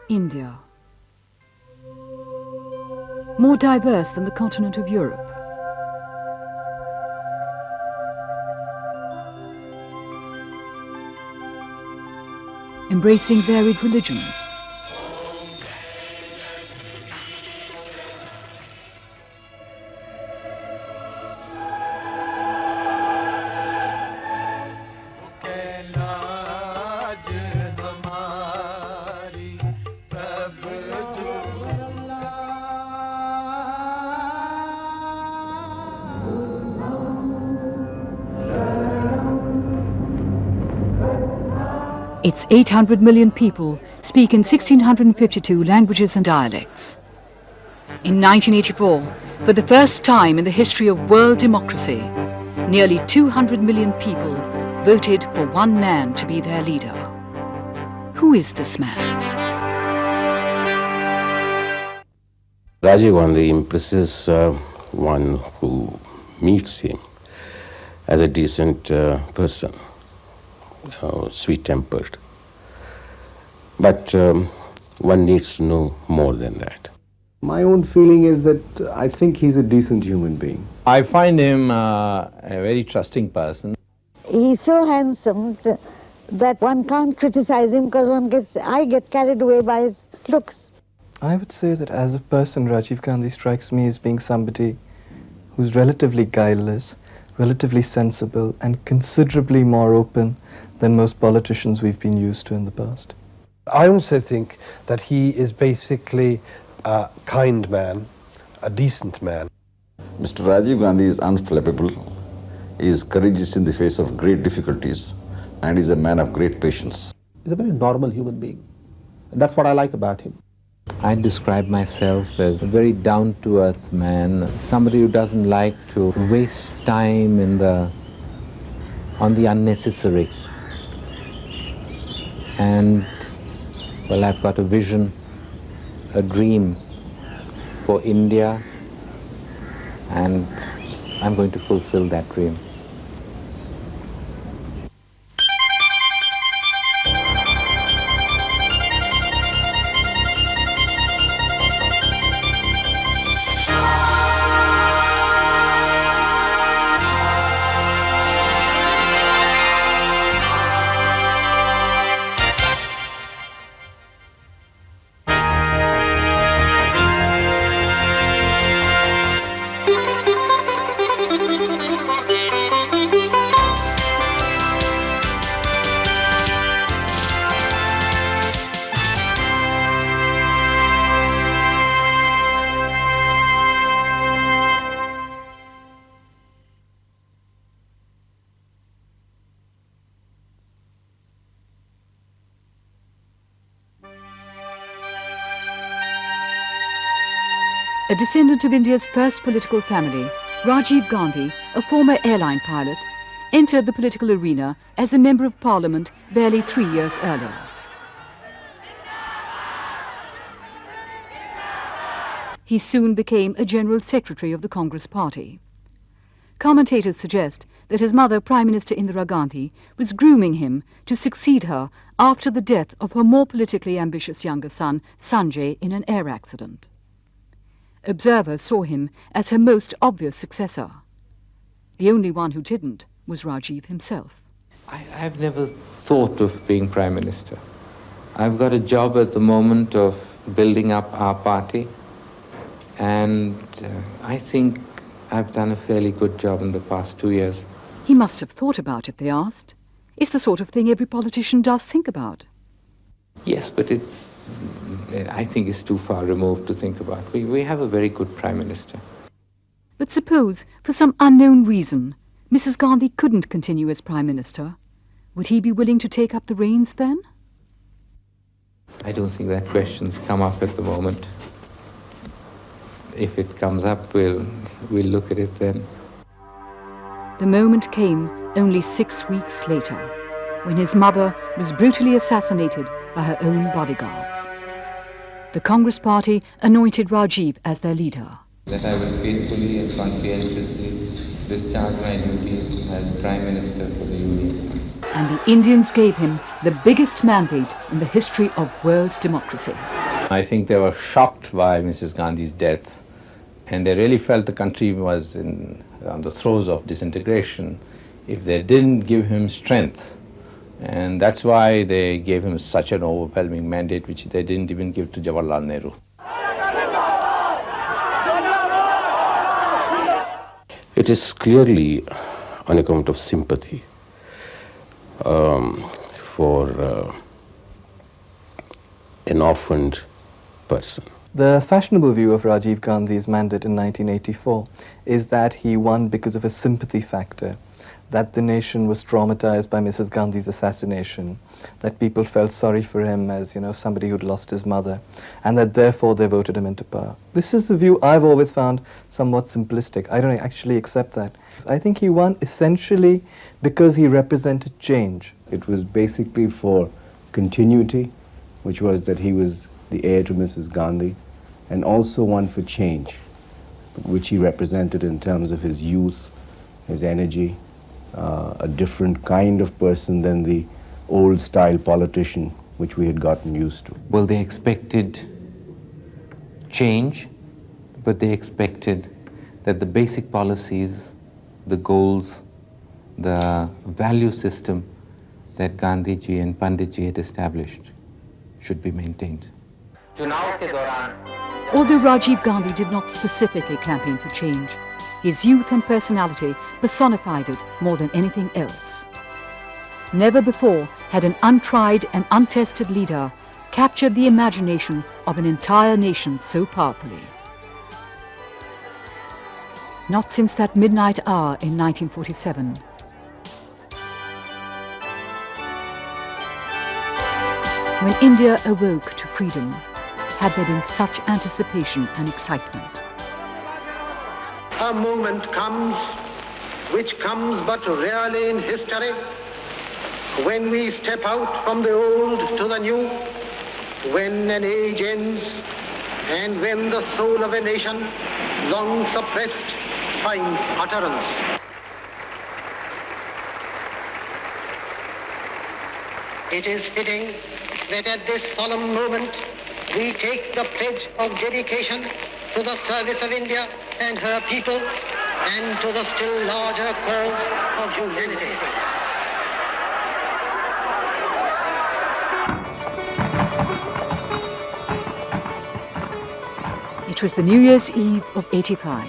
India. More diverse than the continent of Europe. Embracing varied religions. Its 800 million people speak in 1,652 languages and dialects. In 1984, for the first time in the history of world democracy, nearly 200 million people voted for one man to be their leader. Who is this man? Rajiv Gandhi impresses one who meets him as a decent person. Sweet-tempered. But one needs to know more than that. My own feeling is that I think he's a decent human being. I find him a very trusting person. He's so handsome that one can't criticize him because I get carried away by his looks. I would say that as a person, Rajiv Gandhi strikes me as being somebody who's relatively guileless, relatively sensible, and considerably more open than most politicians we've been used to in the past. I also think that he is basically a kind man, a decent man. Mr. Rajiv Gandhi is unflappable, he is courageous in the face of great difficulties, and is a man of great patience. He's a very normal human being. And that's what I like about him. I describe myself as a very down-to-earth man, somebody who doesn't like to waste time on the unnecessary. And, well, I've got a vision, a dream for India, and I'm going to fulfill that dream. A descendant of India's first political family, Rajiv Gandhi, a former airline pilot, entered the political arena as a member of parliament barely 3 years earlier. He soon became a general secretary of the Congress party. Commentators suggest that his mother, Prime Minister Indira Gandhi, was grooming him to succeed her after the death of her more politically ambitious younger son, Sanjay, in an air accident. Observers saw him as her most obvious successor. The only one who didn't was Rajiv himself. I've never thought of being Prime Minister. I've got a job at the moment of building up our party, and I think I've done a fairly good job in the past 2 years. He must have thought about it, they asked. It's the sort of thing every politician does think about. Yes, but I think it's too far removed to think about. We have a very good Prime Minister. But suppose, for some unknown reason, Mrs. Gandhi couldn't continue as Prime Minister. Would he be willing to take up the reins then? I don't think that question's come up at the moment. If it comes up, we'll look at it then. The moment came only 6 weeks later, when his mother was brutally assassinated by her own bodyguards. The Congress party anointed Rajiv as their leader. That I will faithfully and conscientiously discharge my duties as Prime Minister for the Union. and the Indians gave him the biggest mandate in the history of world democracy. I think they were shocked by Mrs. Gandhi's death, and they really felt the country was on the throes of disintegration if they didn't give him strength. And that's why they gave him such an overwhelming mandate, which they didn't even give to Jawaharlal Nehru. It is clearly on account of sympathy for an orphaned person. The fashionable view of Rajiv Gandhi's mandate in 1984 is that he won because of a sympathy factor, that the nation was traumatized by Mrs. Gandhi's assassination, that people felt sorry for him as, somebody who'd lost his mother, and that therefore they voted him into power. This is the view I've always found somewhat simplistic. I don't actually accept that. I think he won essentially because he represented change. It was basically for continuity, which was that he was the heir to Mrs. Gandhi, and also one for change, which he represented in terms of his youth, his energy, a different kind of person than the old-style politician which we had gotten used to. Well, they expected change, but they expected that the basic policies, the goals, the value system that Gandhiji and Panditji had established should be maintained. Although Rajiv Gandhi did not specifically campaign for change, his youth and personality personified it more than anything else. Never before had an untried and untested leader captured the imagination of an entire nation so powerfully. Not since that midnight hour in 1947. When India awoke to freedom, had there been such anticipation and excitement. A moment comes, which comes but rarely in history, when we step out from the old to the new, when an age ends, and when the soul of a nation, long suppressed, finds utterance. It is fitting that at this solemn moment, we take the pledge of dedication to the service of India and her people, and to the still larger cause of humanity. It was the New Year's Eve of '85.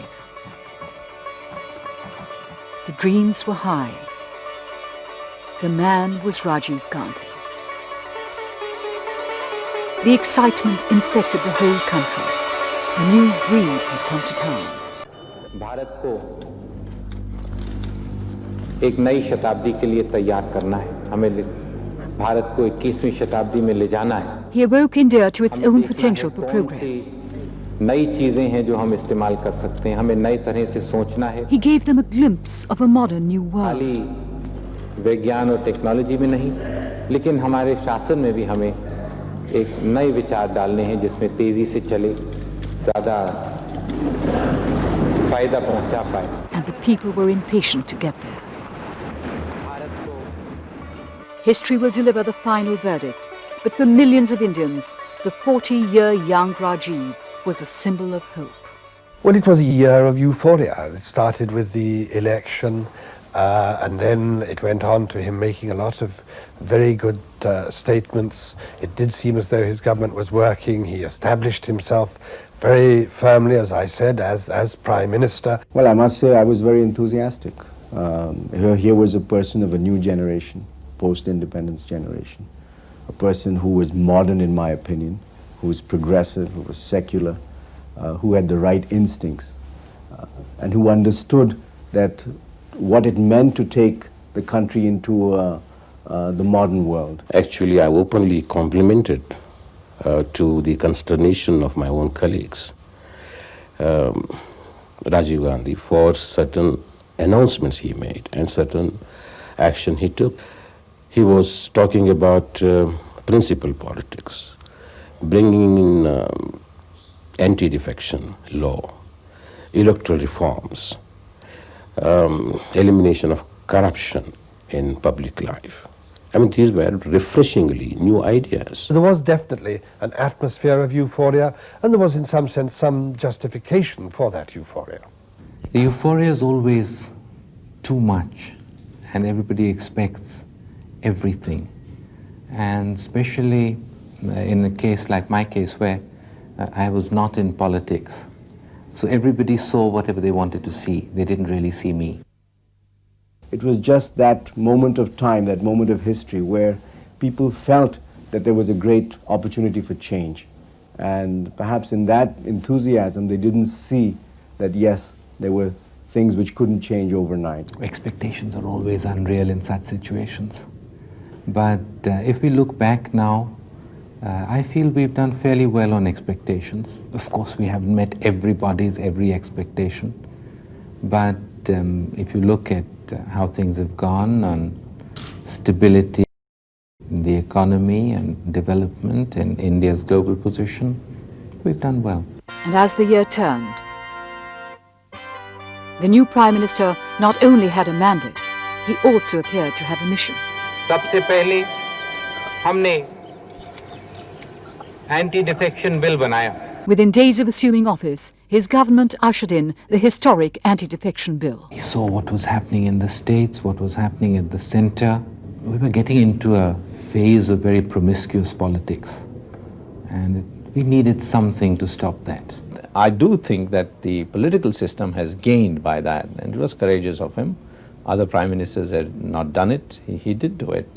The dreams were high. The man was Rajiv Gandhi. The excitement infected the whole country. A new breed had come to town. Bharat को एक नई शताब्दी के लिए तैयार करना है. हमें भारत को 21वीं शताब्दी में ले जाना है. He awoke India to its own potential for progress. नई चीजें हैं जो हम इस्तेमाल कर सकते हैं. हमें नई तरह से सोचना है. He gave them a glimpse of a modern new world. खाली विज्ञान और टेक्नोलॉजी में नहीं, लेकिन हमारे शासन में भी हमें एक नए विचार डालने हैं जिसमें तेजी से चले, ज़्यादा फायदा पहुंचा पाए. And the people were impatient to get there. History will deliver the final verdict, but for millions of Indians, the 40-year young Rajiv was a symbol of hope. Well, it was a year of euphoria. It started with the election, and then it went on to him making a lot of very good statements. It did seem as though his government was working. He established himself very firmly, as I said, as Prime Minister. Well, I must say I was very enthusiastic. Here was a person of a new generation, post-independence generation, a person who was modern in my opinion, who was progressive, who was secular, who had the right instincts, and who understood that what it meant to take the country into the modern world. Actually, I openly complimented to the consternation of my own colleagues, Rajiv Gandhi, for certain announcements he made and certain action he took. He was talking about principal politics, bringing in anti-defection law, electoral reforms, elimination of corruption in public life. I mean, these were refreshingly new ideas. There was definitely an atmosphere of euphoria, and there was in some sense some justification for that euphoria. The euphoria is always too much, and everybody expects everything. And especially in a case like my case where I was not in politics. So everybody saw whatever they wanted to see. They didn't really see me. It was just that moment of time, that moment of history where people felt that there was a great opportunity for change. And perhaps in that enthusiasm, they didn't see that, yes, there were things which couldn't change overnight. Expectations are always unreal in such situations. But if we look back now, I feel we've done fairly well on expectations. Of course, we haven't met everybody's every expectation. But if you look at how things have gone on stability in the economy and development and India's global position, we've done well. And as the year turned, the new Prime Minister not only had a mandate, he also appeared to have a mission. सबसे पहले हमने anti-defection bill बनाया. Within days of assuming office, his government ushered in the historic anti-defection bill. We saw what was happening in the states, what was happening at the center. We were getting into a phase of very promiscuous politics, and we needed something to stop that. I do think that the political system has gained by that, and it was courageous of him. Other prime ministers had not done it. He did do it.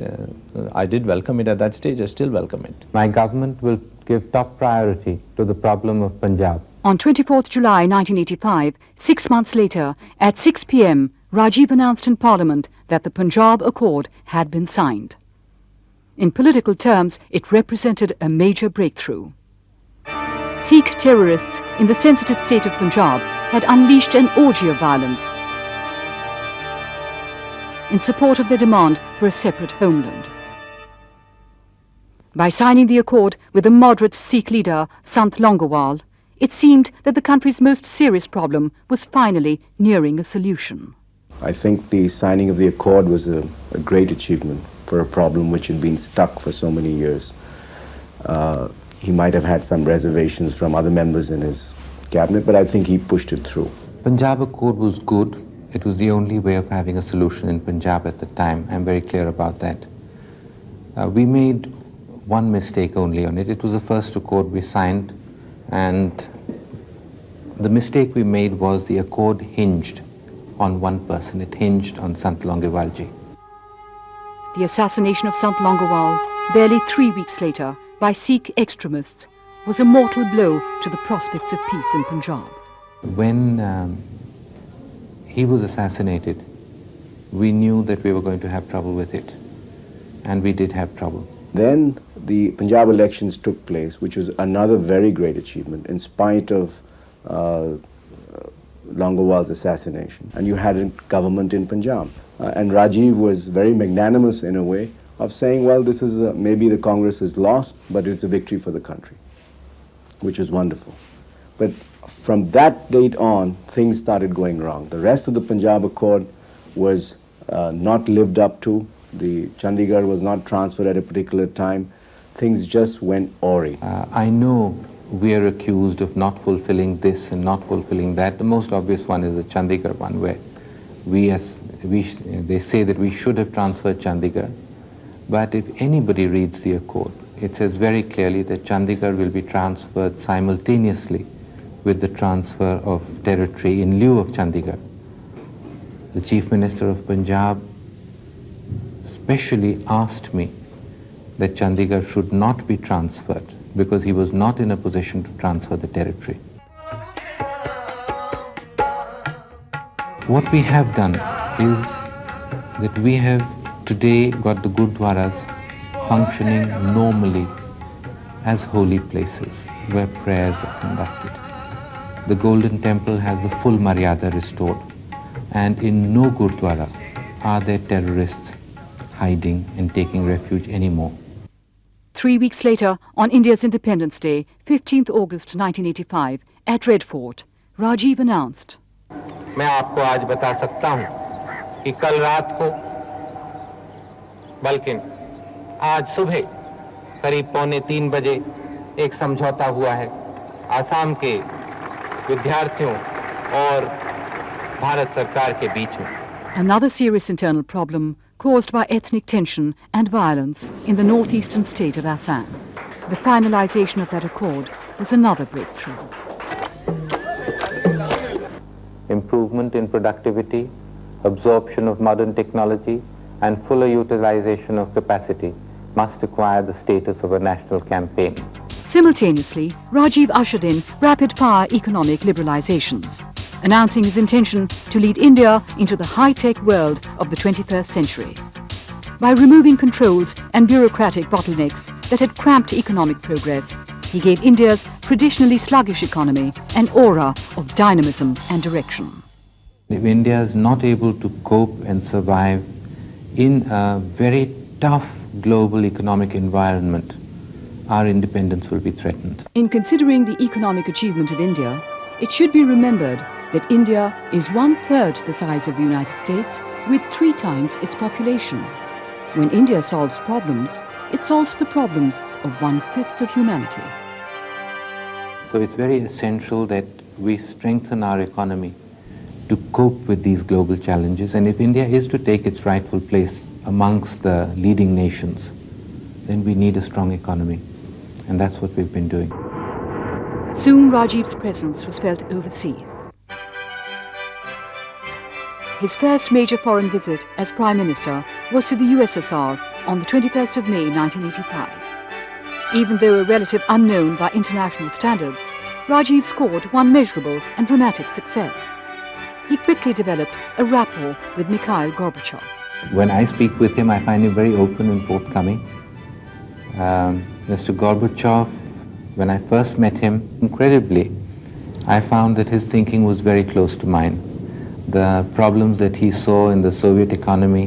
I did welcome it at that stage. I still welcome it. My government will give top priority to the problem of Punjab. On 24th July 1985, 6 months later, at 6 p.m., Rajiv announced in Parliament that the Punjab Accord had been signed. In political terms, it represented a major breakthrough. Sikh terrorists in the sensitive state of Punjab had unleashed an orgy of violence in support of their demand for a separate homeland. By signing the accord with the moderate Sikh leader, Sant Longowal, it seemed that the country's most serious problem was finally nearing a solution. I think the signing of the accord was a great achievement for a problem which had been stuck for so many years. He might have had some reservations from other members in his cabinet, but I think he pushed it through. Punjab Accord was good. It was the only way of having a solution in Punjab at the time. I'm very clear about that. We made one mistake only on it. It was the first accord we signed, and the mistake we made was the accord hinged on one person. It hinged on Sant Longowalji. The assassination of Sant Longowal, barely 3 weeks later, by Sikh extremists, was a mortal blow to the prospects of peace in Punjab. When he was assassinated, we knew that we were going to have trouble with it, and we did have trouble. Then the Punjab elections took place, which was another very great achievement in spite of Longowal's assassination. And you had a government in Punjab. And Rajiv was very magnanimous in a way of saying, well, this is maybe the Congress is lost, but it's a victory for the country, which was wonderful. But from that date on, things started going wrong. The rest of the Punjab Accord was not lived up to. The Chandigarh was not transferred at a particular time. Things just went awry. I know we are accused of not fulfilling this and not fulfilling that. The most obvious one is the Chandigarh one, where they say that we should have transferred Chandigarh. But if anybody reads the accord, it says very clearly that Chandigarh will be transferred simultaneously with the transfer of territory in lieu of Chandigarh. The Chief Minister of Punjab specially asked me that Chandigarh should not be transferred because he was not in a position to transfer the territory. What we have done is that we have today got the Gurdwaras functioning normally as holy places where prayers are conducted. The Golden Temple has the full Maryada restored, and in no Gurdwara are there terrorists hiding and taking refuge anymore. 3 weeks later, on India's Independence Day, 15th August 1985, at Red Fort, Rajiv announced, मैं आपको आज बता सकता हूं कि कल रात को बल्कि आज सुबह करीब 2:45 बजे एक समझौता हुआ है आसाम के विद्यार्थियों और भारत सरकार के बीच में. Another serious internal problem caused by ethnic tension and violence in the northeastern state of Assam. The finalization of that accord was another breakthrough. Improvement in productivity, absorption of modern technology, and fuller utilization of capacity must acquire the status of a national campaign. Simultaneously, Rajiv ushered in rapid-fire economic liberalizations, announcing his intention to lead India into the high-tech world of the 21st century. By removing controls and bureaucratic bottlenecks that had cramped economic progress, he gave India's traditionally sluggish economy an aura of dynamism and direction. If India is not able to cope and survive in a very tough global economic environment, our independence will be threatened. In considering the economic achievement of India, it should be remembered that India is 1/3 the size of the United States with 3 times its population. When India solves problems, it solves the problems of 1/5 of humanity. So it's very essential that we strengthen our economy to cope with these global challenges. And if India is to take its rightful place amongst the leading nations, then we need a strong economy. And that's what we've been doing. Soon Rajiv's presence was felt overseas. His first major foreign visit as Prime Minister was to the USSR on the 21st of May 1985. Even though a relative unknown by international standards, Rajiv scored one measurable and dramatic success. He quickly developed a rapport with Mikhail Gorbachev. When I speak with him, I find him very open and forthcoming. Mr. Gorbachev, when I first met him, incredibly, I found that his thinking was very close to mine. The problems that he saw in the Soviet economy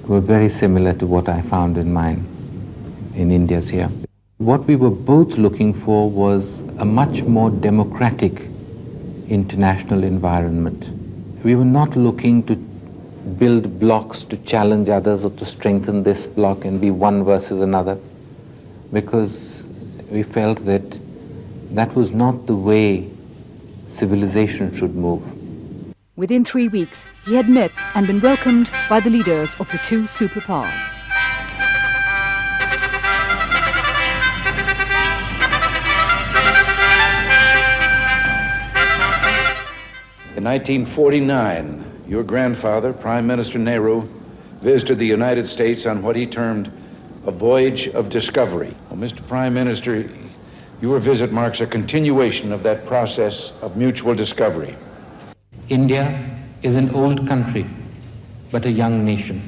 were very similar to what I found in mine, in India's here. What we were both looking for was a much more democratic international environment. We were not looking to build blocks to challenge others or to strengthen this block and be one versus another, because we felt that that was not the way civilization should move. Within 3 weeks, he had met and been welcomed by the leaders of the 2 superpowers. In 1949, your grandfather, Prime Minister Nehru, visited the United States on what he termed a voyage of discovery. Well, Mr. Prime Minister, your visit marks a continuation of that process of mutual discovery. India is an old country, but a young nation.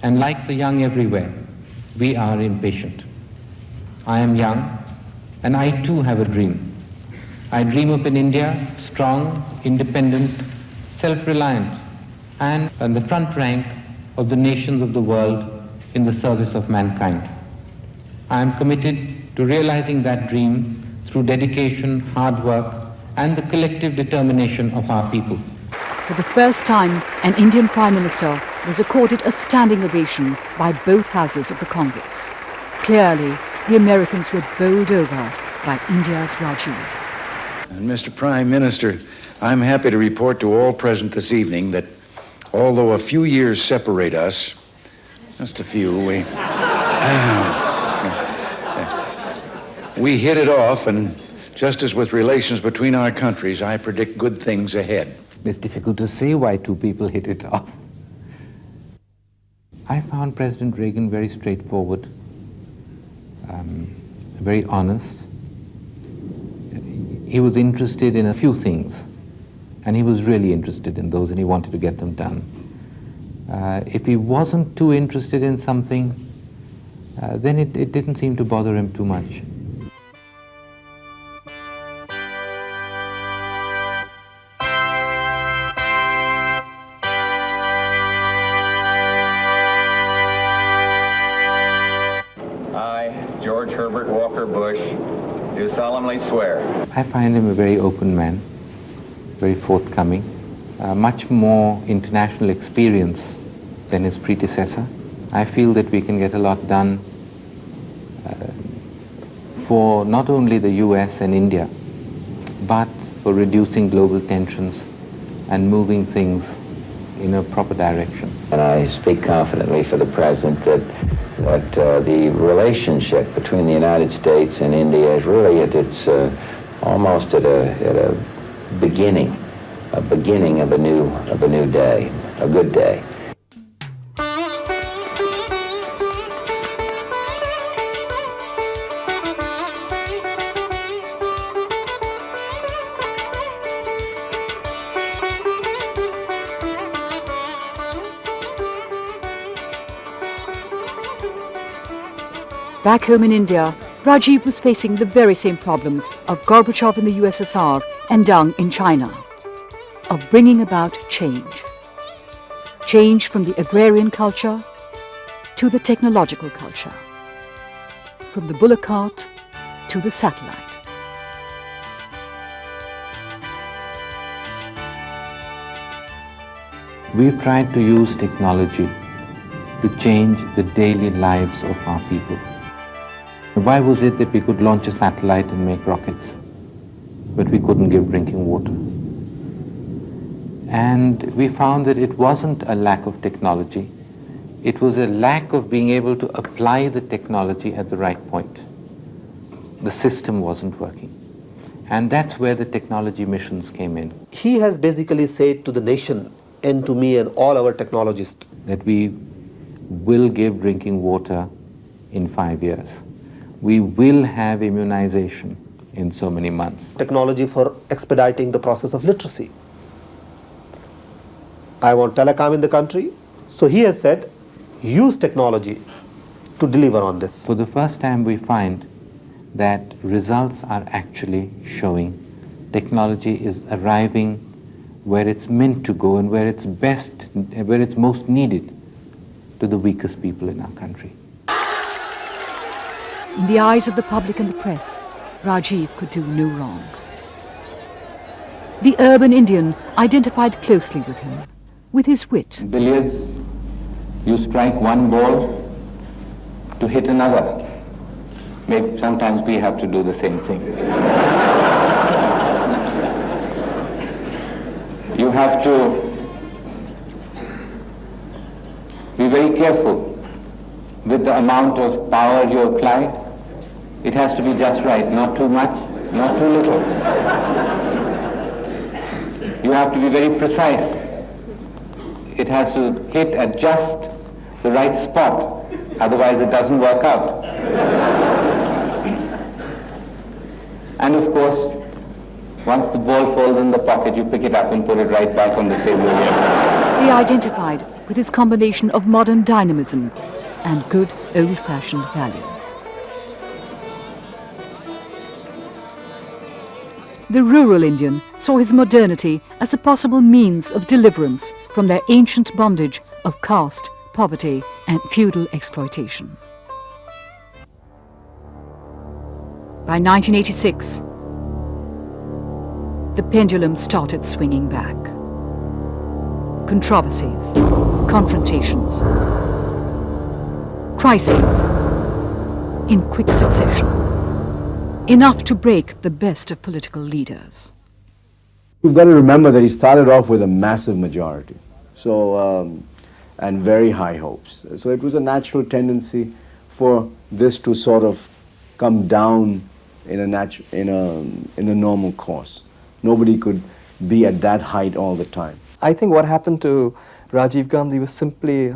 And like the young everywhere, we are impatient. I am young, and I too have a dream. I dream of an India strong, independent, self-reliant, and on the front rank of the nations of the world in the service of mankind. I am committed to realizing that dream through dedication, hard work, and the collective determination of our people. For the first time, an Indian Prime Minister was accorded a standing ovation by both houses of the Congress. Clearly, the Americans were bowled over by India's Rajiv. And Mr. Prime Minister, I'm happy to report to all present this evening that although a few years separate us, just a few, we hit it off, and just as with relations between our countries, I predict good things ahead. It's difficult to say why 2 people hit it off. I found President Reagan very straightforward, very honest. He was interested in a few things, and he was really interested in those, and he wanted to get them done. If he wasn't too interested in something, then it didn't seem to bother him too much. George Herbert Walker Bush, do solemnly swear. I find him a very open man, very forthcoming, much more international experience than his predecessor. I feel that we can get a lot done for not only the US and India, but for reducing global tensions and moving things in a proper direction. And I speak confidently for the President that the relationship between the United States and India is really at its almost at a beginning of a new day, a good day. Back home in India, Rajiv was facing the very same problems of Gorbachev in the USSR and Deng in China, of bringing about change. Change from the agrarian culture to the technological culture, from the bullock cart to the satellite. We've tried to use technology to change the daily lives of our people. Why was it that we could launch a satellite and make rockets, but we couldn't give drinking water? And we found that it wasn't a lack of technology, it was a lack of being able to apply the technology at the right point. The system wasn't working. And that's where the technology missions came in. He has basically said to the nation and to me and all our technologists that we will give drinking water in 5 years. We will have immunization in so many months. Technology for expediting the process of literacy. I want telecom in the country. So he has said, use technology to deliver on this. For the first time we find that results are actually showing. Technology is arriving where it's meant to go and where it's best, where it's most needed to the weakest people in our country. In the eyes of the public and the press, Rajiv could do no wrong. The urban Indian identified closely with him, with his wit. Billiards, you strike one ball to hit another. Maybe sometimes we have to do the same thing. You have to be very careful with the amount of power you apply. It has to be just right, not too much, not too little. You have to be very precise. It has to hit at just the right spot, otherwise it doesn't work out. And of course, once the ball falls in the pocket, you pick it up and put it right back on the table again. They identified with his combination of modern dynamism and good old-fashioned values. The rural Indian saw his modernity as a possible means of deliverance from their ancient bondage of caste, poverty and feudal exploitation. By 1986, the pendulum started swinging back. Controversies, confrontations, crises in quick succession. Enough to break the best of political leaders. You've got to remember that he started off with a massive majority, and very high hopes. So it was a natural tendency for this to sort of come down in a normal course. Nobody could be at that height all the time. I think what happened to Rajiv Gandhi was simply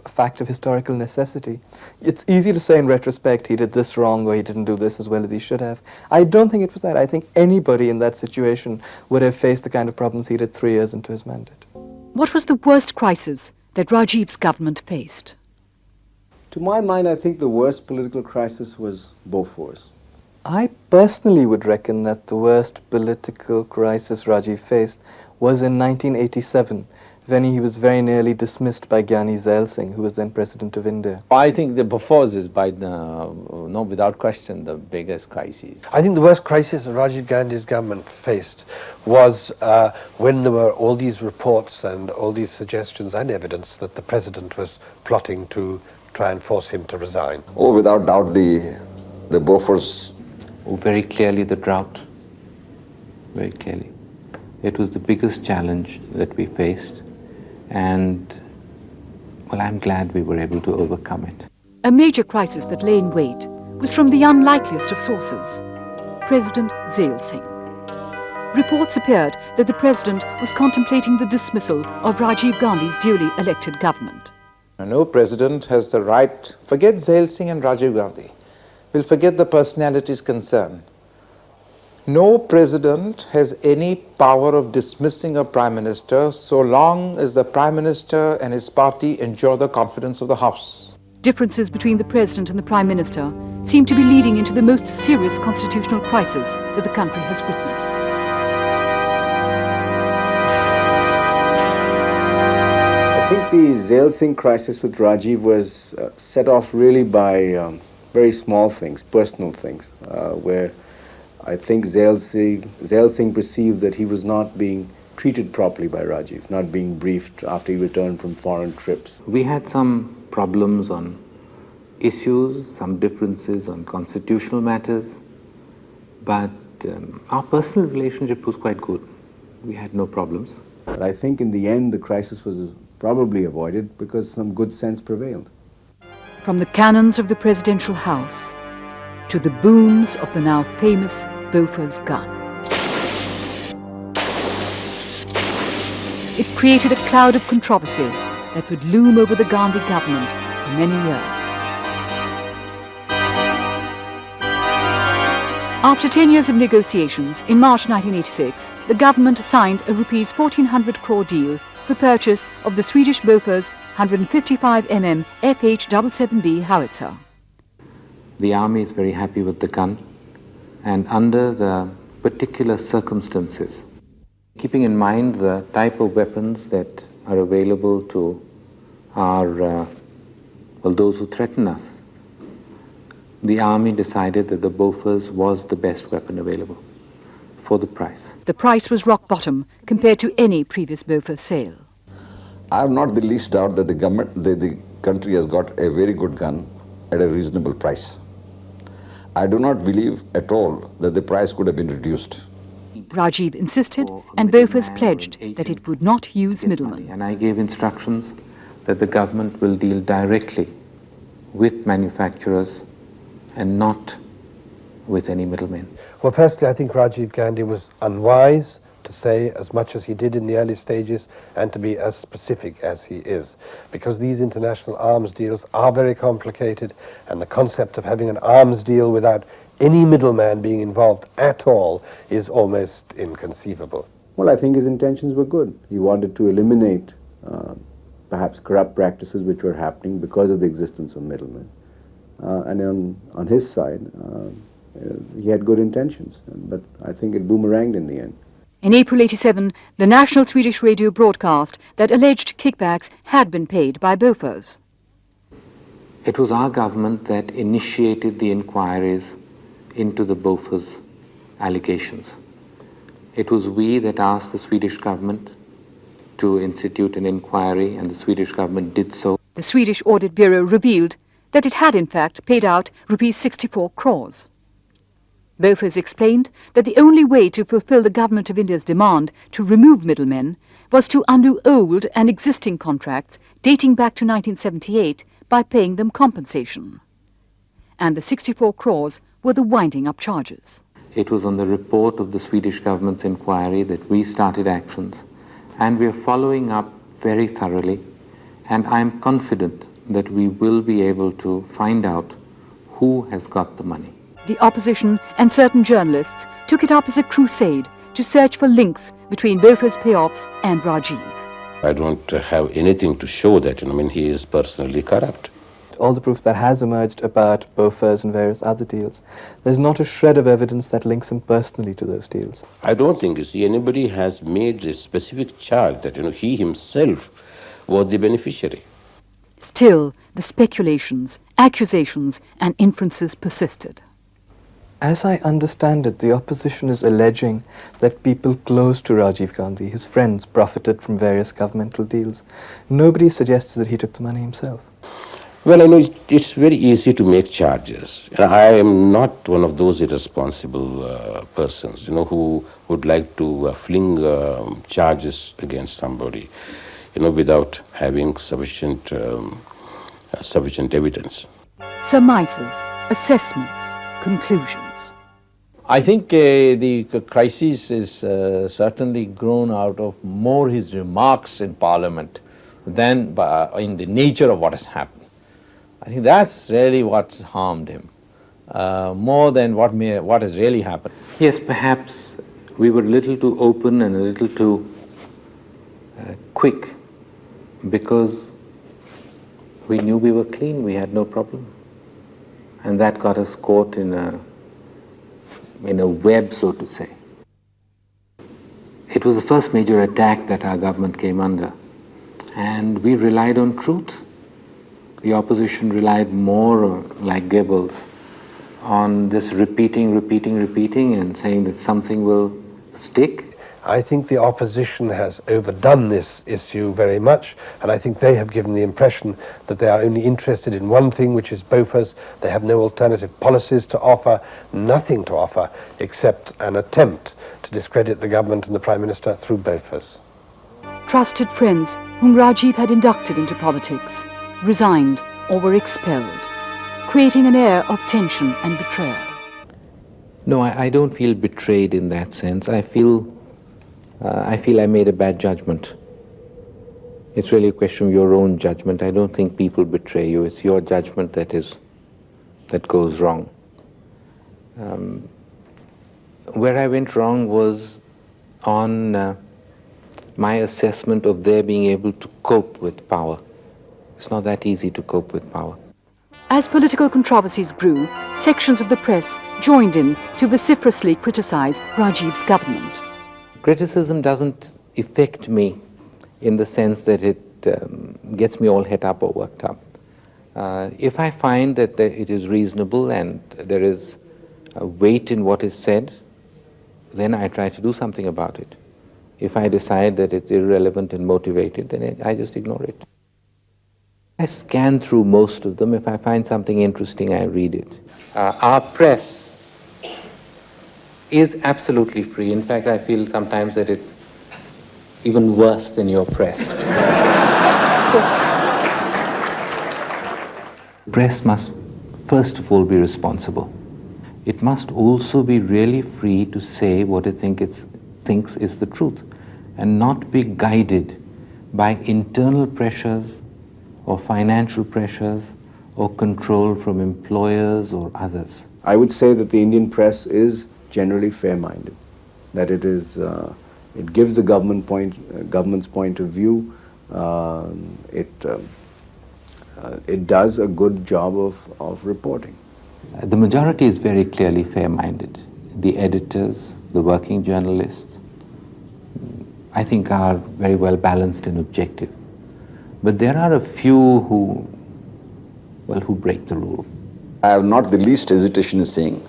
a fact of historical necessity. It's easy to say in retrospect he did this wrong or he didn't do this as well as he should have. I don't think it was that. I think anybody in that situation would have faced the kind of problems he did 3 years into his mandate. What was the worst crisis that Rajiv's government faced? To my mind, I think the worst political crisis was Bofors. I personally would reckon that the worst political crisis Rajiv faced was in 1987, when he was very nearly dismissed by Gyani Zail Singh, who was then President of India. I think the Bofors is without question the biggest crisis. I think the worst crisis that Rajiv Gandhi's government faced was when there were all these reports and all these suggestions and evidence that the president was plotting to try and force him to resign? Oh, without doubt, the Bofors. Oh, very clearly the drought. Very clearly. It was the biggest challenge that we faced, and, well, I'm glad we were able to overcome it. A major crisis that lay in wait was from the unlikeliest of sources, President Zail Singh. Reports appeared that the president was contemplating the dismissal of Rajiv Gandhi's duly elected government. No president has the right, forget Zail Singh and Rajiv Gandhi, we'll forget the personalities concerned. No president has any power of dismissing a prime minister so long as the prime minister and his party enjoy the confidence of the House. Differences between the president and the prime minister seem to be leading into the most serious constitutional crisis that the country has witnessed. I think the Zail Singh crisis with Rajiv was set off really by very small things, personal things, where I think Zail Singh perceived that he was not being treated properly by Rajiv, not being briefed after he returned from foreign trips. We had some problems on issues, some differences on constitutional matters, but our personal relationship was quite good. We had no problems. But I think in the end the crisis was probably avoided because some good sense prevailed. From the cannons of the presidential house to the booms of the now famous Bofors gun. It created a cloud of controversy that would loom over the Gandhi government for many years. After 10 years of negotiations, in March 1986, the government signed a Rs 1,400 crore deal for purchase of the Swedish Bofors 155mm FH-77B howitzer. The army is very happy with the gun, and under the particular circumstances, keeping in mind the type of weapons that are available to our, those who threaten us, the army decided that the Bofors was the best weapon available for the price. The price was rock bottom compared to any previous Bofors sale. I have not the least doubt that the country has got a very good gun at a reasonable price. I do not believe at all that the price could have been reduced. Rajiv insisted, and Bofors pledged that it would not use middlemen. And I gave instructions that the government will deal directly with manufacturers and not with any middlemen. Well, firstly, I think Rajiv Gandhi was unwise to say as much as he did in the early stages and to be as specific as he is, because these international arms deals are very complicated, and the concept of having an arms deal without any middleman being involved at all is almost inconceivable. Well, I think his intentions were good. He wanted to eliminate perhaps corrupt practices which were happening because of the existence of middlemen. And on his side, he had good intentions, but I think it boomeranged in the end. In April '87, the national Swedish radio broadcast that alleged kickbacks had been paid by Bofors. It was our government that initiated the inquiries into the Bofors allegations. It was we that asked the Swedish government to institute an inquiry, and the Swedish government did so. The Swedish Audit Bureau revealed that it had in fact paid out Rs 64 crores. Bofors explained that the only way to fulfill the Government of India's demand to remove middlemen was to undo old and existing contracts dating back to 1978 by paying them compensation. And the 64 crores were the winding up charges. It was on the report of the Swedish government's inquiry that we started actions, and we are following up very thoroughly, and I am confident that we will be able to find out who has got the money. The opposition and certain journalists took it up as a crusade to search for links between Bofors payoffs and Rajiv. I don't have anything to show that, he is personally corrupt. All the proof that has emerged about Bofors and various other deals, there's not a shred of evidence that links him personally to those deals. I don't think, anybody has made a specific charge that, he himself was the beneficiary. Still, the speculations, accusations, and inferences persisted. As I understand it, the opposition is alleging that people close to Rajiv Gandhi, his friends, profited from various governmental deals. Nobody suggested that he took the money himself. Well, I know it's very easy to make charges. And I am not one of those irresponsible persons, who would like to fling charges against somebody, without having sufficient evidence. Surmises, assessments, conclusions. I think the crisis is certainly grown out of more his remarks in Parliament than in the nature of what has happened. I think that's really what's harmed him, more than what has really happened. Yes, perhaps we were a little too open and a little too quick because we knew we were clean, we had no problem. And that got us caught in a web, so to say. It was the first major attack that our government came under, and we relied on truth. The opposition relied more, like Goebbels, on this repeating and saying that something will stick. I think the opposition has overdone this issue very much, and I think they have given the impression that they are only interested in one thing, which is Bofors. They have no alternative policies to offer, nothing to offer, except an attempt to discredit the government and the Prime Minister through Bofors. Trusted friends whom Rajiv had inducted into politics resigned or were expelled, creating an air of tension and betrayal. No, I don't feel betrayed in that sense. I feel I made a bad judgment. It's really a question of your own judgment. I don't think people betray you. It's your judgment that goes wrong. Where I went wrong was on my assessment of their being able to cope with power. It's not that easy to cope with power. As political controversies grew, sections of the press joined in to vociferously criticize Rajiv's government. Criticism doesn't affect me in the sense that it gets me all het up or worked up. If I find that it is reasonable and there is a weight in what is said, then I try to do something about it. If I decide that it's irrelevant and motivated, then I just ignore it. I scan through most of them. If I find something interesting, I read it. Our press is absolutely free. In fact, I feel sometimes that it's even worse than your press. Press must, first of all, be responsible. It must also be really free to say what it thinks is the truth, and not be guided by internal pressures or financial pressures or control from employers or others. I would say that the Indian press is generally fair-minded, that it is, it gives the government's point of view. It does a good job of reporting. The majority is very clearly fair-minded. The editors, the working journalists, I think are very well balanced and objective. But there are a few who break the rule. I have not the least hesitation in saying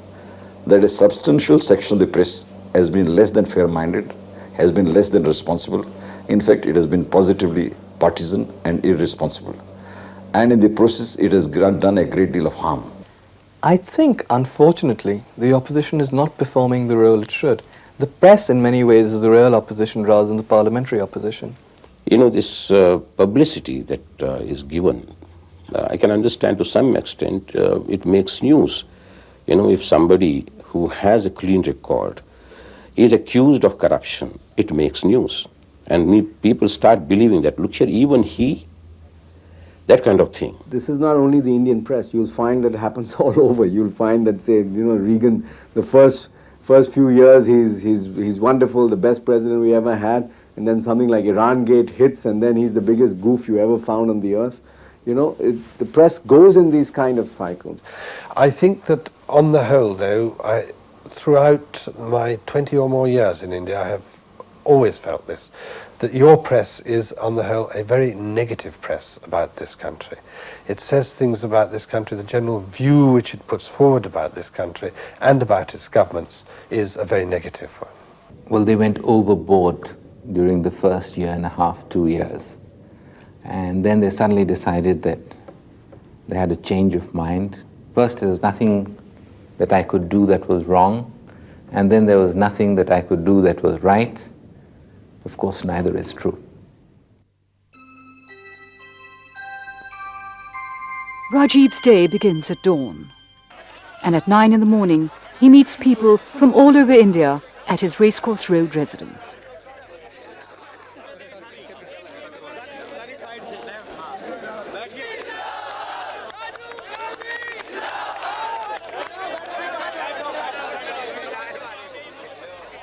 that a substantial section of the press has been less than fair-minded, has been less than responsible. In fact, it has been positively partisan and irresponsible. And in the process, it has done a great deal of harm. I think, unfortunately, the opposition is not performing the role it should. The press, in many ways, is the real opposition rather than the parliamentary opposition. This publicity that is given, I can understand to some extent it makes news. If somebody who has a clean record is accused of corruption, it makes news. And people start believing that, look here, even he, that kind of thing. This is not only the Indian press. You'll find that happens all over. You'll find that, say, Reagan, the first few years, he's wonderful, the best president we ever had. And then something like Iran Gate hits, and then he's the biggest goof you ever found on the earth. The press goes in these kind of cycles. I think that on the whole, though, throughout my 20 or more years in India, I have always felt this, that your press is, on the whole, a very negative press about this country. It says things about this country, the general view which it puts forward about this country and about its governments is a very negative one. Well, they went overboard during the first year and a half, 2 years. And then they suddenly decided that They had a change of mind. First, there was nothing that I could do that was wrong, and then there was nothing that I could do that was right. Of course, neither is true. Rajiv's day begins at dawn, and at 9 in the morning, he meets people from all over India at his Racecourse Road residence.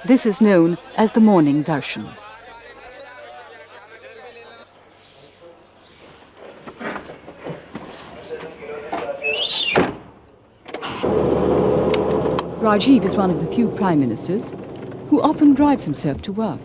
This is known as the morning darshan. Rajiv is one of the few prime ministers who often drives himself to work.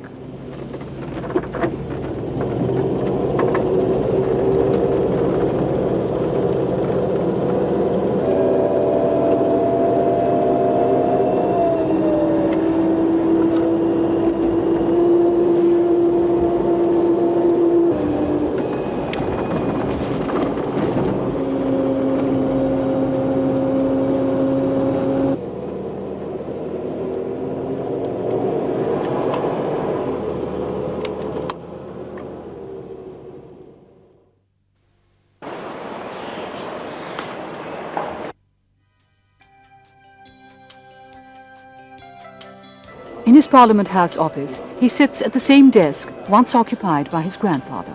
In his Parliament House office, he sits at the same desk once occupied by his grandfather.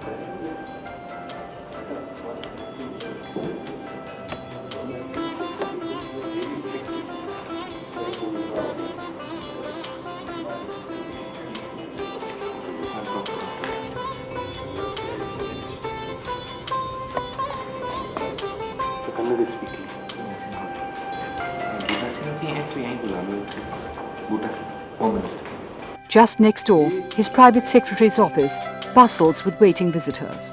Just next door, his private secretary's office bustles with waiting visitors.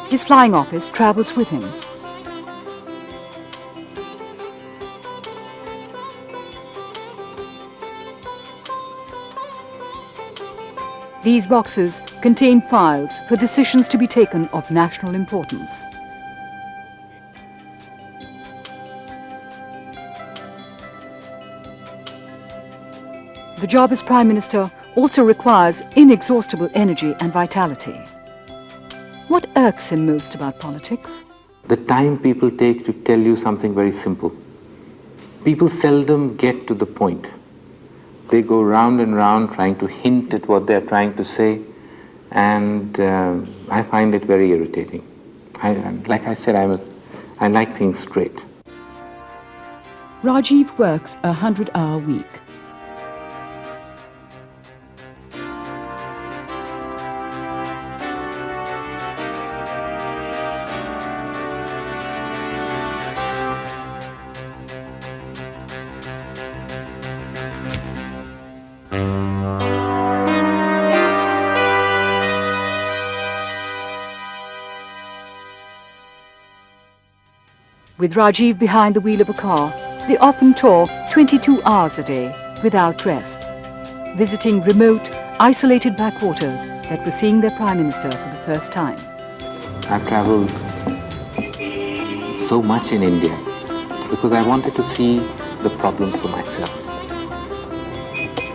His flying office travels with him. These boxes contain files for decisions to be taken of national importance. The job as Prime Minister also requires inexhaustible energy and vitality. What irks him most about politics? The time people take to tell you something very simple. People seldom get to the point. They go round and round trying to hint at what they're trying to say, and I find it very irritating. Like I said, I like things straight. Rajiv works a 100-hour week. With Rajiv behind the wheel of a car, they often tour 22 hours a day without rest, visiting remote, isolated backwaters that were seeing their Prime Minister for the first time. I've travelled so much in India because I wanted to see the problem for myself.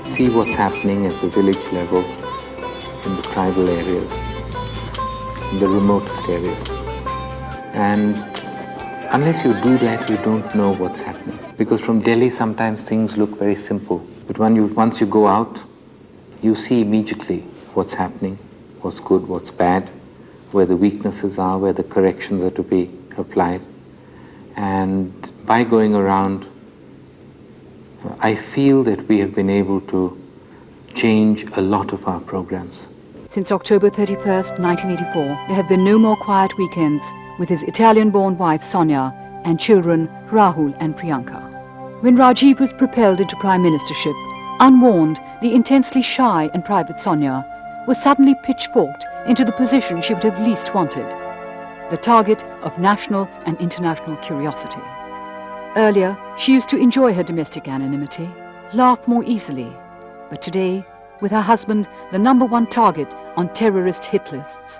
See what's happening at the village level, in the tribal areas, in the remotest areas. And unless you do that, you don't know what's happening. Because from Delhi, sometimes things look very simple. But once you go out, you see immediately what's happening, what's good, what's bad, where the weaknesses are, where the corrections are to be applied. And by going around, I feel that we have been able to change a lot of our programs. Since October 31st, 1984, there have been no more quiet weekends with his Italian-born wife Sonia and children Rahul and Priyanka. When Rajiv was propelled into prime ministership, unwarned, the intensely shy and private Sonia was suddenly pitchforked into the position she would have least wanted, the target of national and international curiosity. Earlier, she used to enjoy her domestic anonymity, laugh more easily. But today, with her husband the #1 target on terrorist hit lists,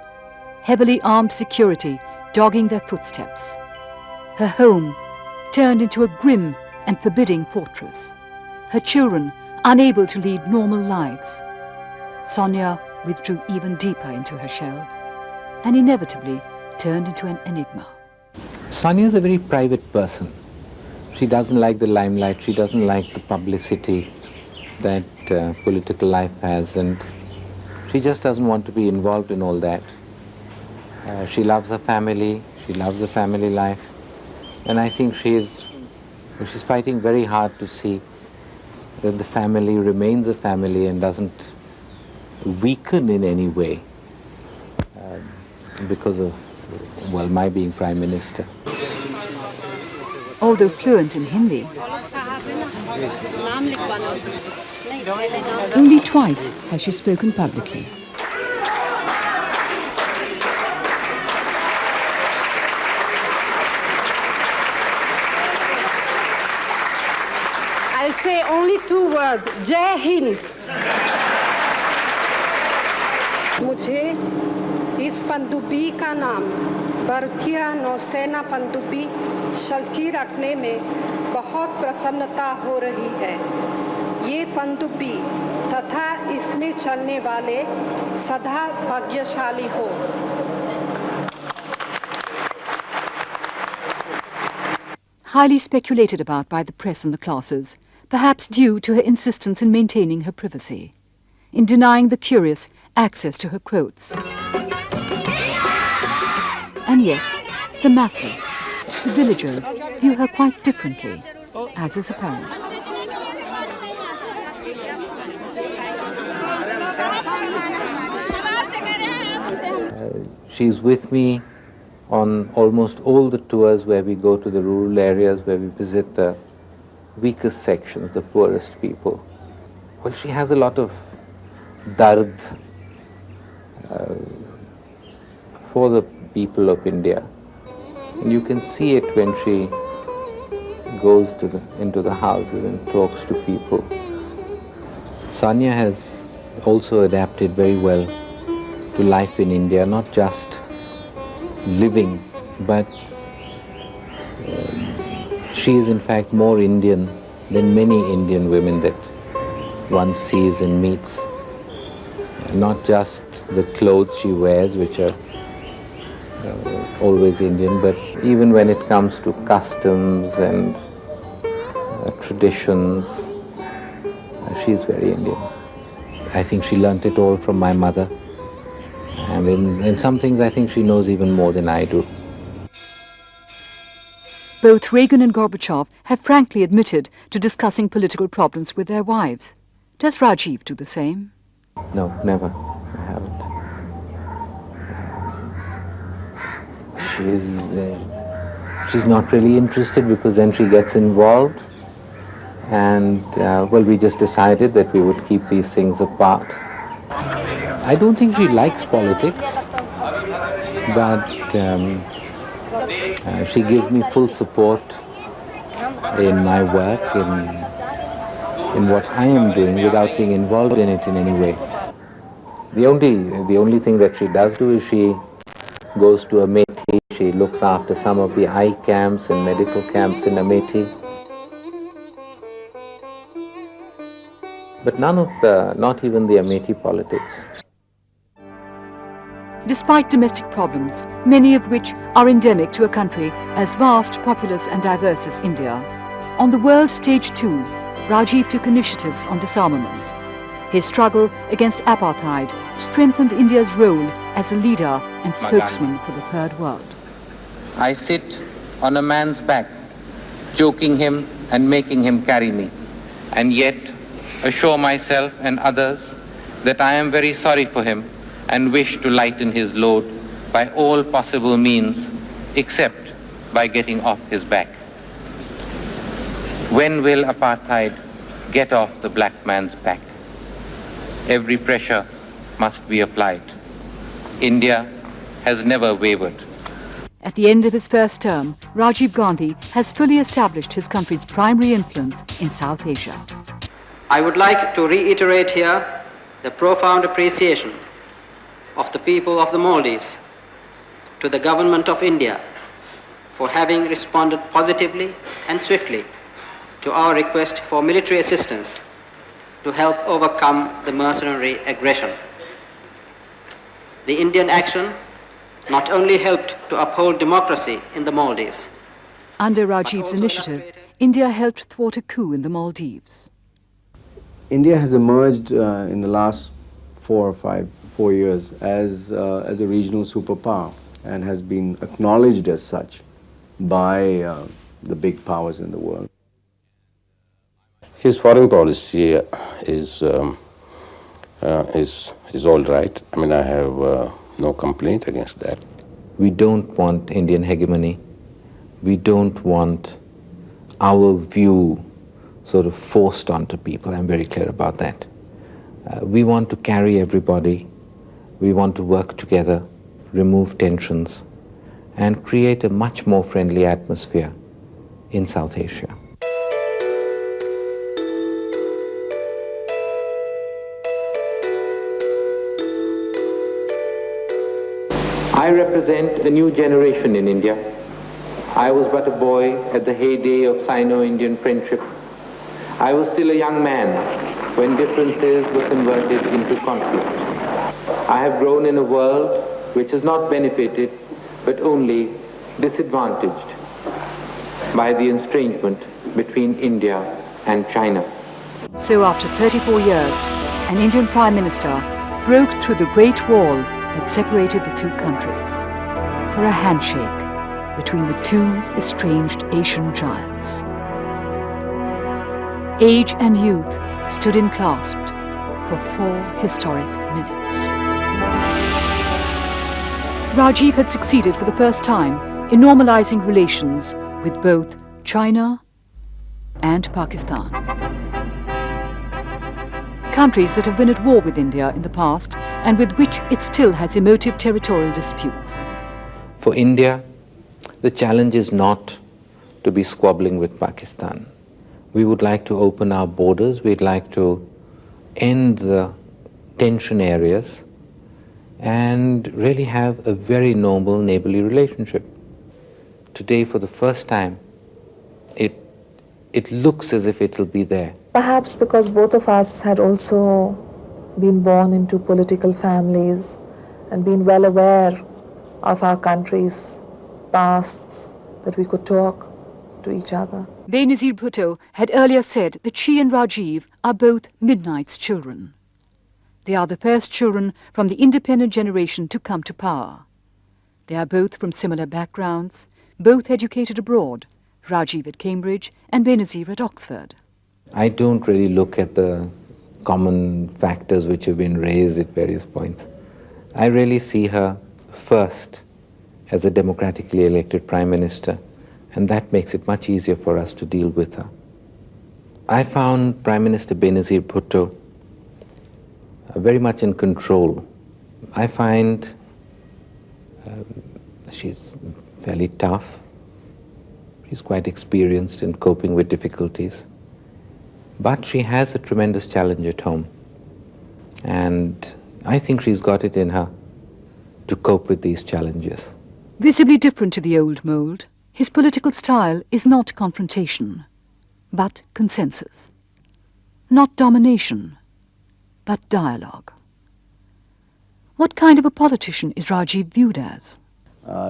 heavily armed security dogging their footsteps, her home turned into a grim and forbidding fortress, her children unable to lead normal lives, Sonia withdrew even deeper into her shell and inevitably turned into an enigma. Sonia is a very private person. She doesn't like the limelight, she doesn't like the publicity that political life has, and she just doesn't want to be involved in all that. She loves her family, she loves the family life, and I think she's fighting very hard to see that the family remains a family and doesn't weaken in any way because of, well, my being Prime Minister. Although fluent in Hindi, only twice has she spoken publicly. I'll say only 2 words, Jai Hind. मुझे इस पनडुब्बी का नाम भारतीय नौसेना पनडुब्बी शल्की रखने में बहुत प्रसन्नता हो रही है। ये पनडुब्बी तथा इसमें चलने वाले सदा भाग्यशाली हो। Highly speculated about by the press and the classes, perhaps due to her insistence in maintaining her privacy, in denying the curious access to her quotes. And yet, the masses, the villagers, view her quite differently, as is apparent. She's with me on almost all the tours where we go to the rural areas, where we visit the weakest sections, the poorest people. Well, she has a lot of dard for the people of India. And you can see it when she goes into the houses and talks to people. Sonia has also adapted very well to life in India, not just living, but she is in fact more Indian than many Indian women that one sees and meets. Not just the clothes she wears, which are always Indian, but even when it comes to customs and traditions, she's very Indian. I think she learnt it all from my mother, and in some things I think she knows even more than I do. Both Reagan and Gorbachev have frankly admitted to discussing political problems with their wives. Does Rajiv do the same? No, never. I haven't. She's not really interested, because then she gets involved, and well, we just decided that we would keep these things apart. I don't think she likes politics, but she gives me full support in my work, in what I am doing, without being involved in it in any way. The only thing that she does do is she goes to Amethi. She looks after some of the eye camps and medical camps in Amethi. But not even the Amethi politics. Despite domestic problems, many of which are endemic to a country as vast, populous and diverse as India, on the world stage too, Rajiv took initiatives on disarmament. His struggle against apartheid strengthened India's role as a leader and spokesman for the Third World. I sit on a man's back, choking him and making him carry me, and yet assure myself and others that I am very sorry for him and wish to lighten his load by all possible means, except by getting off his back. When will apartheid get off the black man's back? Every pressure must be applied. India has never wavered. At the end of his first term, Rajiv Gandhi has fully established his country's primary influence in South Asia. I would like to reiterate here the profound appreciation of the people of the Maldives to the Government of India for having responded positively and swiftly to our request for military assistance to help overcome the mercenary aggression. The Indian action not only helped to uphold democracy in the Maldives. Under Rajiv's initiative, India helped thwart a coup in the Maldives. India has emerged in the last 4 years as a regional superpower and has been acknowledged as such by the big powers in the world. His foreign policy is all right. I mean, I have no complaint against that. We don't want Indian hegemony. We don't want our view sort of forced onto people. I'm very clear about that. We want to carry everybody. We want to work together, remove tensions, and create a much more friendly atmosphere in South Asia. I represent a new generation in India. I was but a boy at the heyday of Sino-Indian friendship. I was still a young man when differences were converted into conflict. I have grown in a world which has not benefited but only disadvantaged by the estrangement between India and China. So after 34 years, an Indian Prime Minister broke through the Great Wall that separated the two countries for a handshake between the two estranged Asian giants. Age and youth stood enclasped for 4 historic minutes. Rajiv had succeeded for the first time in normalizing relations with both China and Pakistan. Countries that have been at war with India in the past and with which it still has emotive territorial disputes. For India, the challenge is not to be squabbling with Pakistan. We would like to open our borders, we'd like to end the tension areas and really have a very noble neighborly relationship. Today, for the first time, it looks as if it'll be there. Perhaps because both of us had also been born into political families and been well aware of our country's pasts, that we could talk to each other. Benazir Bhutto had earlier said that she and Rajiv are both Midnight's children. They are the first children from the independent generation to come to power. They are both from similar backgrounds, both educated abroad, Rajiv at Cambridge and Benazir at Oxford. I don't really look at the common factors which have been raised at various points. I really see her first as a democratically elected Prime Minister, and that makes it much easier for us to deal with her. I found Prime Minister Benazir Bhutto very much in control. I find she's fairly tough. She's quite experienced in coping with difficulties. But she has a tremendous challenge at home. And I think she's got it in her to cope with these challenges. Visibly different to the old mould, his political style is not confrontation, but consensus. Not domination, but dialogue. What kind of a politician is Rajiv viewed as?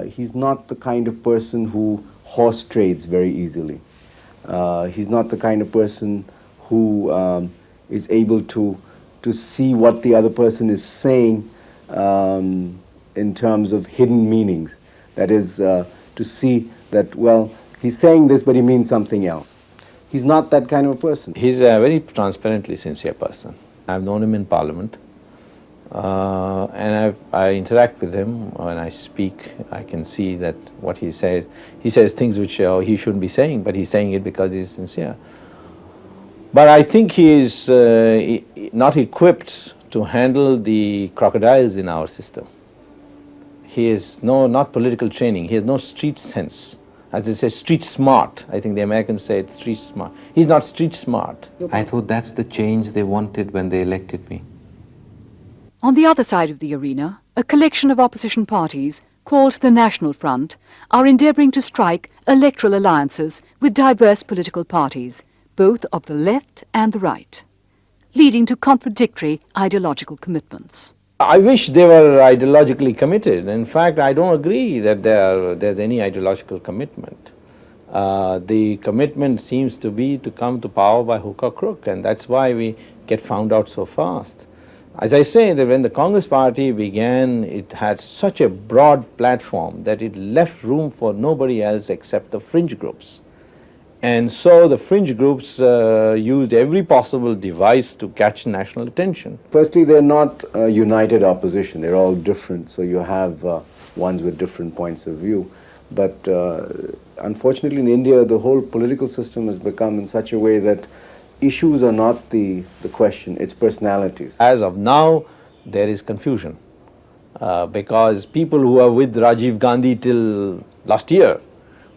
He's not the kind of person who horse trades very easily. He's not the kind of person who is able to see what the other person is saying in terms of hidden meanings. That is, to see that, well, he's saying this, but he means something else. He's not that kind of a person. He's a very transparently sincere person. I've known him in Parliament, and I interact with him. When I speak, I can see that what he says things which he shouldn't be saying, but he's saying it because he's sincere. But I think he is not equipped to handle the crocodiles in our system. He is not political training. He has no street sense. As they say, street smart. I think the Americans say it's street smart. He's not street smart. I thought that's the change they wanted when they elected me. On the other side of the arena, a collection of opposition parties, called the National Front, are endeavouring to strike electoral alliances with diverse political parties, both of the left and the right, leading to contradictory ideological commitments. I wish they were ideologically committed. In fact, I don't agree that there's any ideological commitment. The commitment seems to be to come to power by hook or crook, and that's why we get found out so fast. As I say, that when the Congress Party began, it had such a broad platform that it left room for nobody else except the fringe groups. And so the fringe groups used every possible device to catch national attention. Firstly, they're not united opposition. They're all different. So you have ones with different points of view. But unfortunately in India, the whole political system has become in such a way that issues are not the question, it's personalities. As of now, there is confusion because people who are with Rajiv Gandhi till last year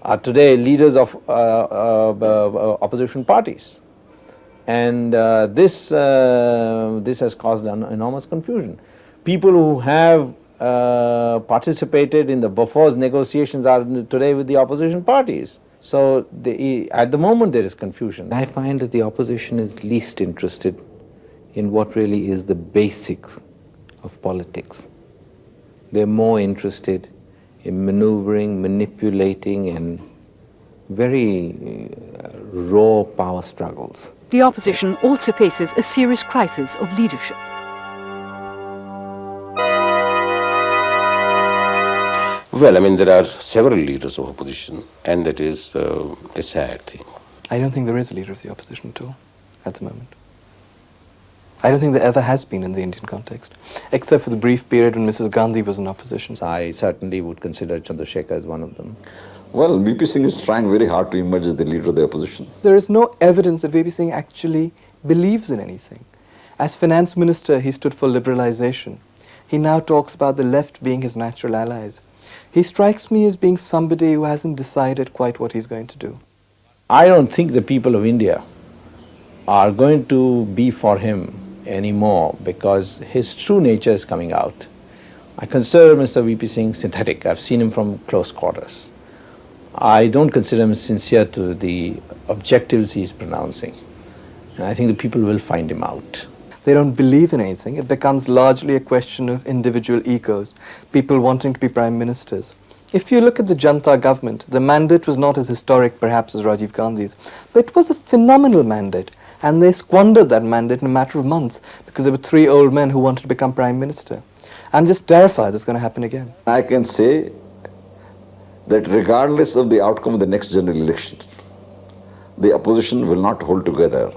are today leaders of opposition parties. And this has caused an enormous confusion. People who have participated in the Bofor's negotiations are today with the opposition parties. So at the moment there is confusion. I find that the opposition is least interested in what really is the basics of politics. They're more interested in maneuvering, manipulating, and very raw power struggles. The opposition also faces a serious crisis of leadership. Well, I mean, there are several leaders of opposition, and that is a sad thing. I don't think there is a leader of the opposition at all, at the moment. I don't think there ever has been in the Indian context, except for the brief period when Mrs. Gandhi was in opposition. I certainly would consider Chandrasekhar as one of them. Well, VP Singh is trying very hard to emerge as the leader of the opposition. There is no evidence that VP Singh actually believes in anything. As finance minister, he stood for liberalization. He now talks about the left being his natural allies. He strikes me as being somebody who hasn't decided quite what he's going to do. I don't think the people of India are going to be for him anymore because his true nature is coming out. I consider Mr. VP Singh synthetic. I've seen him from close quarters. I don't consider him sincere to the objectives he's pronouncing. And I think the people will find him out. They don't believe in anything. It becomes largely a question of individual egos, people wanting to be prime ministers. If you look at the Janata government, the mandate was not as historic perhaps as Rajiv Gandhi's, but it was a phenomenal mandate, and they squandered that mandate in a matter of months because there were 3 old men who wanted to become prime minister. I'm just terrified it's going to happen again. I can say that regardless of the outcome of the next general election, the opposition will not hold together,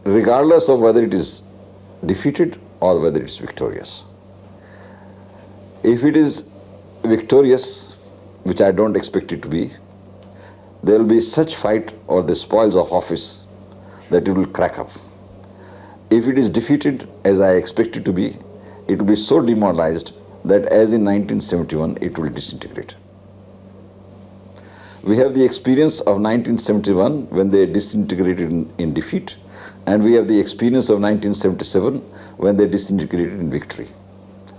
regardless of whether it is defeated or whether it is victorious. If it is victorious, which I don't expect it to be, there will be such fight or the spoils of office that it will crack up. If it is defeated, as I expect it to be, it will be so demoralized that as in 1971, it will disintegrate. We have the experience of 1971 when they disintegrated in defeat, and we have the experience of 1977 when they disintegrated in victory.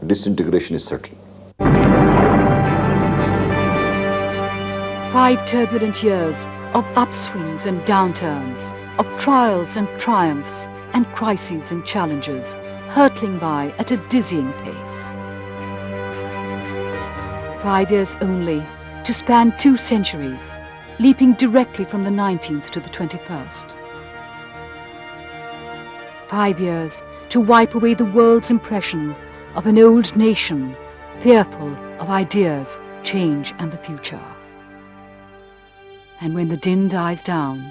Disintegration is certain. 5 turbulent years of upswings and downturns, of trials and triumphs, and crises and challenges, hurtling by at a dizzying pace. 5 years only to span 2 centuries, leaping directly from the 19th to the 21st. 5 years to wipe away the world's impression of an old nation fearful of ideas, change and the future. And when the din dies down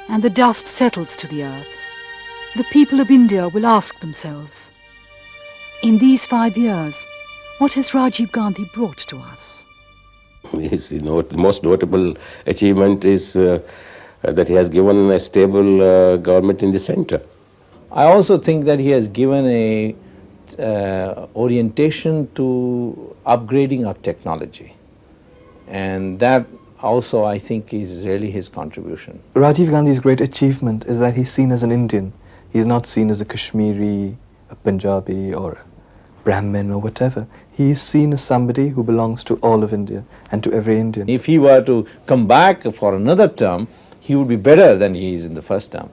and the dust settles to the earth, the people of India will ask themselves, in these 5 years, what has Rajiv Gandhi brought to us? His most notable achievement is that he has given a stable government in the center. I also think that he has given a orientation to upgrading our technology. And that also, I think, is really his contribution. Rajiv Gandhi's great achievement is that he's seen as an Indian. He's not seen as a Kashmiri, a Punjabi, or a Brahmin, or whatever. He is seen as somebody who belongs to all of India and to every Indian. If he were to come back for another term, he would be better than he is in the first term.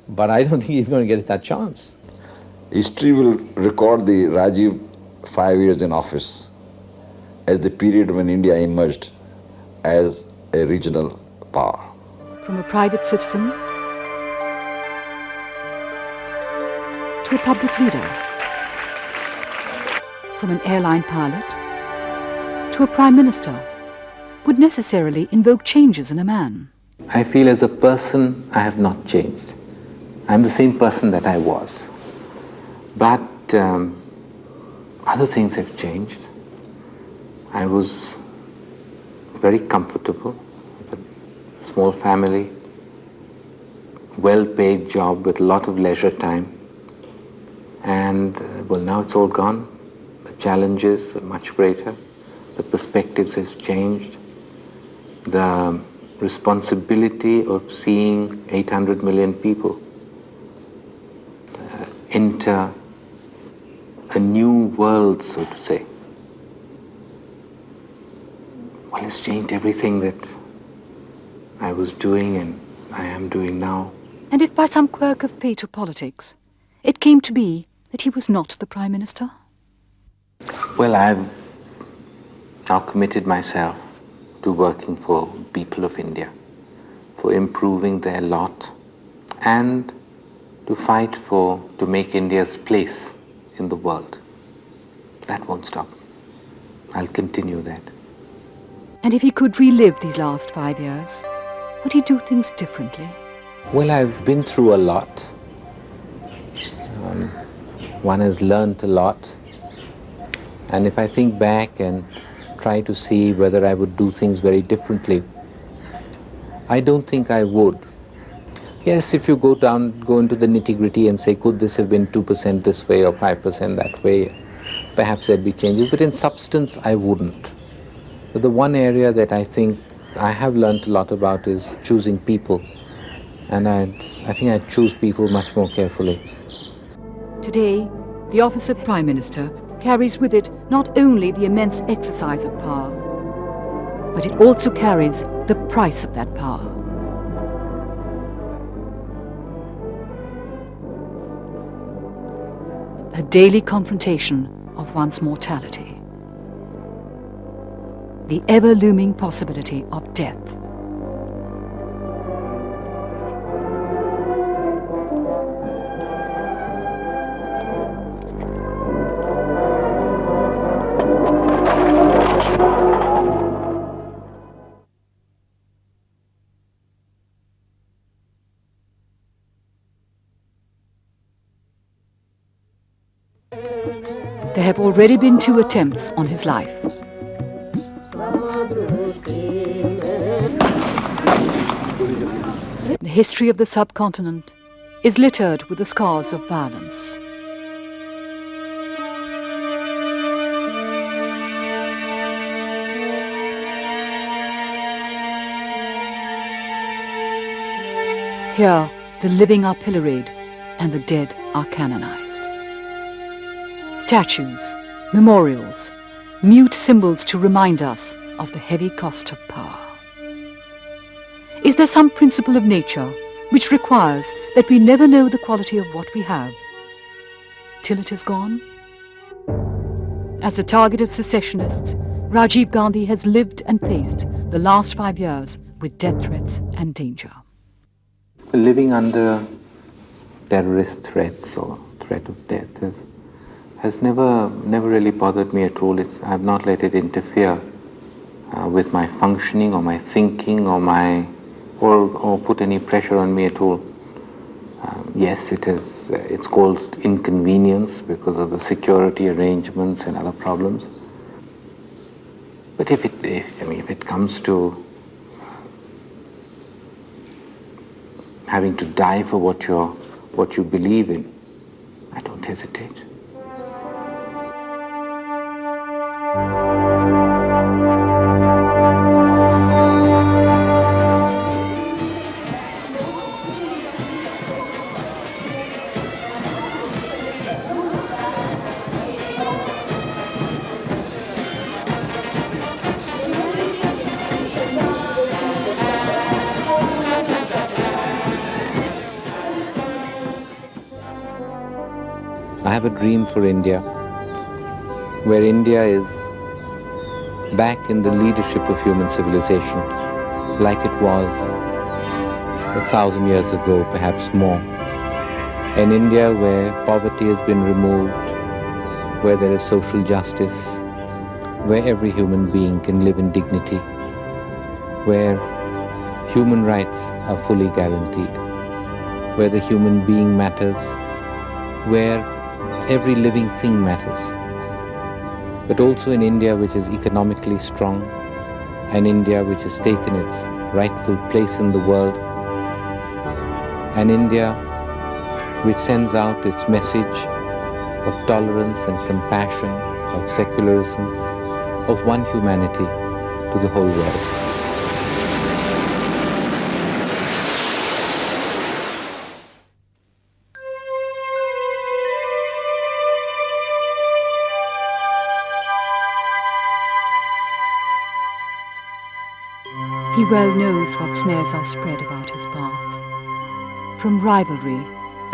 But I don't think he's going to get that chance. History will record the Rajiv 5 years in office as the period when India emerged as a regional power. From a private citizen to a public leader, from an airline pilot to a prime minister, would necessarily invoke changes in a man. I feel as a person I have not changed. I'm the same person that I was. But other things have changed. I was very comfortable with a small family, well-paid job with a lot of leisure time. And well, now it's all gone. The challenges are much greater. The perspectives have changed. The responsibility of seeing 800 million people enter a new world, so to say. Well, it's changed everything that I was doing and I am doing now. And if by some quirk of fate or politics, it came to be that he was not the Prime Minister? Well, I've now committed myself to working for people of India, for improving their lot, and to fight to make India's place in the world. That won't stop. I'll continue that. And if he could relive these last 5 years, would he do things differently? Well, I've been through a lot. One has learned a lot. And if I think back and try to see whether I would do things very differently, I don't think I would. Yes, if you go into the nitty-gritty and say, could this have been 2% this way or 5% that way, perhaps there'd be changes, but in substance, I wouldn't. But the one area that I think I have learned a lot about is choosing people, and I think I'd choose people much more carefully. Today, the office of Prime Minister carries with it not only the immense exercise of power, but it also carries the price of that power. A daily confrontation of one's mortality. The ever-looming possibility of death. There have already been 2 attempts on his life. The history of the subcontinent is littered with the scars of violence. Here, the living are pilloried and the dead are canonized. Statues, memorials, mute symbols to remind us of the heavy cost of power. Is there some principle of nature which requires that we never know the quality of what we have till it is gone? As a target of secessionists, Rajiv Gandhi has lived and faced the last 5 years with death threats and danger. Living under terrorist threats or threat of death has never really bothered me at all. I've not let it interfere with my functioning or my thinking or put any pressure on me at all. Yes, it's caused inconvenience because of the security arrangements and other problems. But if it comes to having to die for what you believe in, I don't hesitate. have a dream for India, where India is back in the leadership of human civilization, like it was 1,000 years ago, perhaps more. An India where poverty has been removed, where there is social justice, where every human being can live in dignity, where human rights are fully guaranteed, where the human being matters, where every living thing matters. But also an India which is economically strong, an India which has taken its rightful place in the world, an India which sends out its message of tolerance and compassion, of secularism, of one humanity to the whole world. He well knows what snares are spread about his path, from rivalry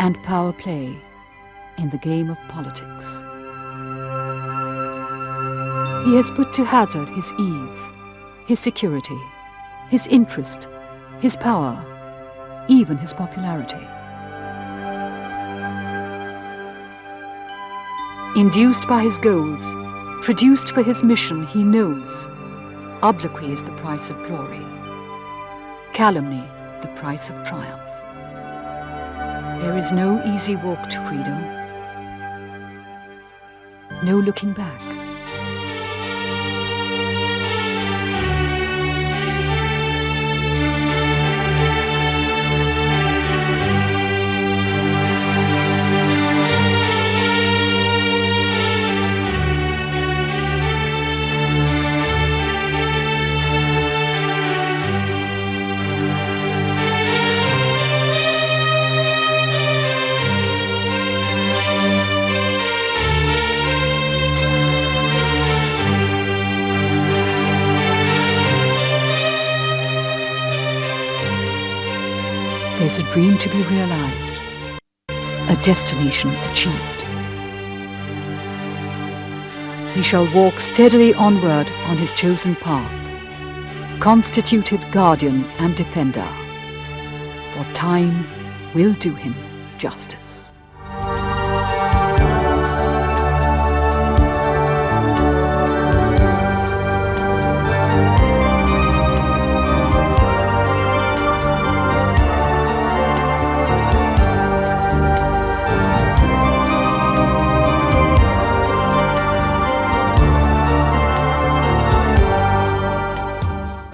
and power play in the game of politics. He has put to hazard his ease, his security, his interest, his power, even his popularity. Induced by his goals, produced for his mission, he knows obloquy is the price of glory, calumny the price of triumph. There is no easy walk to freedom, no looking back. There's a dream to be realized, a destination achieved. He shall walk steadily onward on his chosen path, constituted guardian and defender, for time will do him justice.